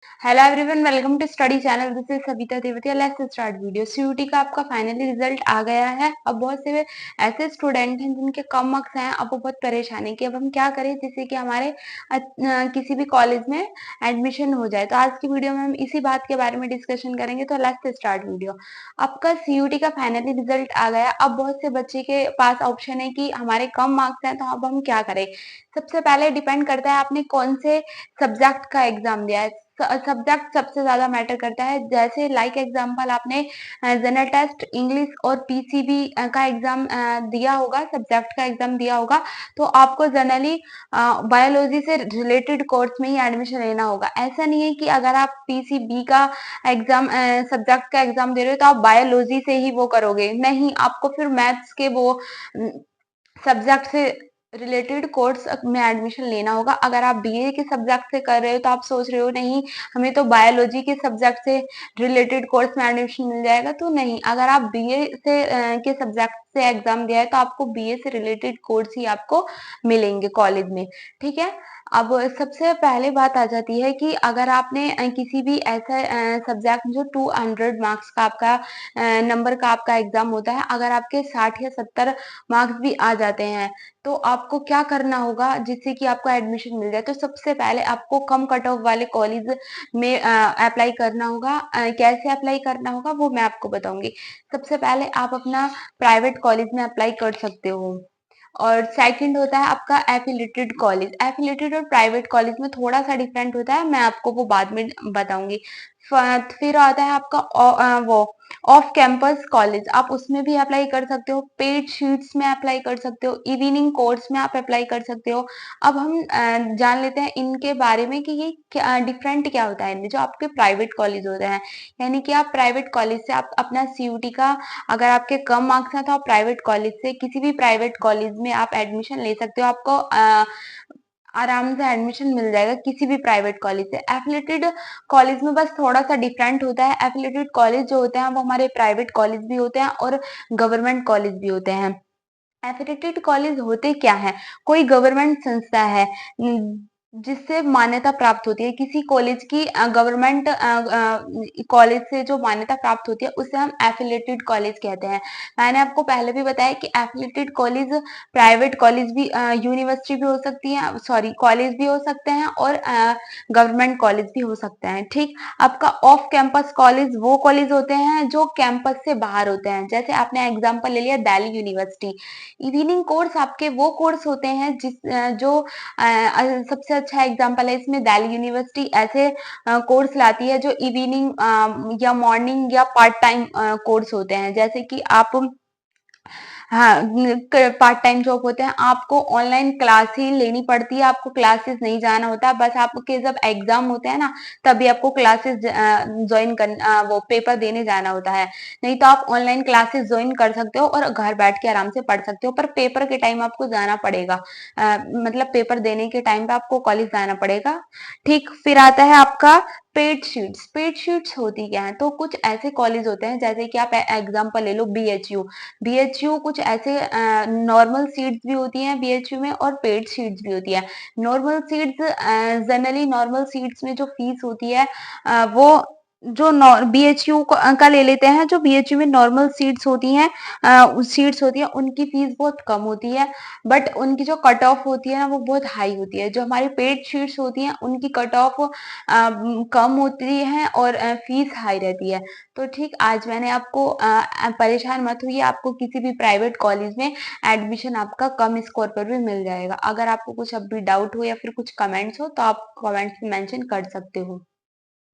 Hello everyone, welcome to study channel. This is Savita Devatiya. Let's start video. CUT का आपका finally result आ गया है। अब बहुत से ऐसे स्टूडेंट हैं जिनके कम मार्क्स हैं। अब वो बहुत परेशान है कि अब हम क्या करें जिससे कि हमारे किसी भी कॉलेज में एडमिशन हो जाए। तो आज की वीडियो में हम इसी बात के बारे में डिस्कशन करेंगे। तो लेट्स स्टार्ट वीडियो। आपका सीयूटी का फाइनली रिजल्ट आ गया। अब बहुत से बच्चे के पास ऑप्शन है कि हमारे कम मार्क्स हैं, तो अब हम क्या करें। सबसे पहले डिपेंड करता है आपने कौन से सब्जेक्ट का एग्जाम दिया है। सब्जेक्ट सबसे ज्यादा मैटर करता है। जैसे लाइक एग्जांपल आपने जनरल टेस्ट, इंग्लिश और पीसीबी का एग्जाम दिया होगा, सब्जेक्ट का एग्जाम दिया होगा, तो आपको जनरली बायोलॉजी से रिलेटेड कोर्स में ही एडमिशन लेना होगा। ऐसा नहीं है कि अगर आप पीसीबी का एग्जाम सब्जेक्ट का एग्जाम दे रहे हो तो आप बायोलॉजी से ही वो करोगे। नहीं, आपको फिर मैथ्स के वो सब्जेक्ट से रिलेटेड कोर्स में एडमिशन लेना होगा। अगर आप बीए के सब्जेक्ट से कर रहे हो तो आप सोच रहे हो नहीं हमें तो बायोलॉजी के सब्जेक्ट से रिलेटेड कोर्स में एडमिशन मिल जाएगा, तो नहीं। अगर आप बीए से के सब्जेक्ट से एग्जाम दिया है तो आपको बीए से रिलेटेड कोर्स ही आपको मिलेंगे कॉलेज में। ठीक है। अब सबसे पहले बात आ जाती है कि अगर आपने किसी भी ऐसा सब्जेक्ट जो 200 मार्क्स का आपका नंबर का आपका एग्जाम होता है, अगर आपके 60 या 70 मार्क्स भी आ जाते हैं तो आपको क्या करना होगा जिससे कि आपको एडमिशन मिल जाए। तो सबसे पहले आपको कम कट ऑफ वाले कॉलेज में अप्लाई करना होगा। कैसे अप्लाई करना होगा वो मैं आपको बताऊंगी। सबसे पहले आप अपना प्राइवेट कॉलेज में अप्लाई कर सकते हो। और सेकंड होता है आपका एफिलेटेड कॉलेज। एफिलेटेड और प्राइवेट कॉलेज में थोड़ा सा डिफरेंट होता है, मैं आपको वो बाद में बताऊंगी। फिर आता है आपका वो ऑफ कैंपस कॉलेज। आप उसमें भी अप्लाई कर सकते हो, पेड शीट्स में अप्लाई कर सकते हो, इवनिंग कोर्स में आप अप्लाई कर सकते हो। अब हम जान लेते हैं इनके बारे में कि ये क्या डिफरेंट क्या होता है इनमें। जो आपके प्राइवेट कॉलेज होते हैं, यानी कि आप प्राइवेट कॉलेज से आप अपना सीयूटी का, अगर आपके कम मार्क्स हैं तो आप प्राइवेट कॉलेज से किसी भी प्राइवेट कॉलेज में आप एडमिशन ले सकते हो। आपको आराम से एडमिशन मिल जाएगा किसी भी प्राइवेट कॉलेज से। एफिलेटेड कॉलेज में बस थोड़ा सा डिफरेंट होता है। एफिलेटेड कॉलेज जो होते हैं वो हमारे प्राइवेट कॉलेज भी होते हैं और गवर्नमेंट कॉलेज भी होते हैं। एफिलेटेड कॉलेज होते क्या है, कोई गवर्नमेंट संस्था है जिससे मान्यता प्राप्त होती है किसी कॉलेज की। गवर्नमेंट कॉलेज से जो मान्यता प्राप्त होती है उसे हम एफिलेटेड कॉलेज कहते हैं। मैंने आपको पहले भी बताया कि एफिलेटेड कॉलेज प्राइवेट कॉलेज भी, यूनिवर्सिटी भी हो सकती है, सॉरी कॉलेज भी हो सकते हैं और गवर्नमेंट कॉलेज भी हो सकते हैं। ठीक। आपका ऑफ कैंपस कॉलेज वो कॉलेज होते हैं जो कैंपस से बाहर होते हैं। जैसे आपने एग्जांपल ले लिया दिल्ली यूनिवर्सिटी। इवनिंग कोर्स आपके वो कोर्स होते हैं जो सबसे अच्छा एग्जांपल है इसमें दिल्ली यूनिवर्सिटी ऐसे कोर्स लाती है जो इवनिंग या मॉर्निंग या पार्ट टाइम कोर्स होते हैं। जैसे कि आप, हाँ, पार्ट टाइम जॉब होते हैं। आपको ऑनलाइन क्लास ही लेनी पड़ती है, आपको क्लासेस नहीं जाना होता। बस आपके जब एग्जाम होते हैं ना तभी आपको क्लासेस ज्वाइन कर, वो पेपर देने जाना होता है। नहीं तो आप ऑनलाइन क्लासेस ज्वाइन कर सकते हो और घर बैठ के आराम से पढ़ सकते हो। पर पेपर के टाइम आपको जाना पड़ेगा, मतलब पेपर देने के टाइम पे आपको कॉलेज जाना पड़ेगा। ठीक। फिर आता है आपका पेड शीट्स। पेड शीट्स होती क्या है, तो कुछ ऐसे कॉलेज होते हैं जैसे कि आप एग्जांपल ले लो बीएचयू। बीएचयू कुछ ऐसे नॉर्मल सीट्स भी होती हैं बीएचयू में और पेड सीट्स भी होती है। Normal seats, generally normal seats में जो फीस होती है वो जो बीएचयू का ले लेते हैं। जो बीएचयू में नॉर्मल सीट्स होती हैं, सीट्स होती है, उनकी फीस बहुत कम होती है, बट उनकी जो कट ऑफ होती है ना वो बहुत हाई होती है। जो हमारी पेड सीट्स होती हैं उनकी कट ऑफ कम होती है और फीस हाई रहती है। तो ठीक, आज मैंने आपको परेशान मत होइए, आपको किसी भी प्राइवेट कॉलेज में एडमिशन आपका कम स्कोर पर भी मिल जाएगा। अगर आपको कुछ अब भी डाउट हो या फिर कुछ कमेंट्स हो तो आप कमेंट्स में मेंशन कर सकते हो।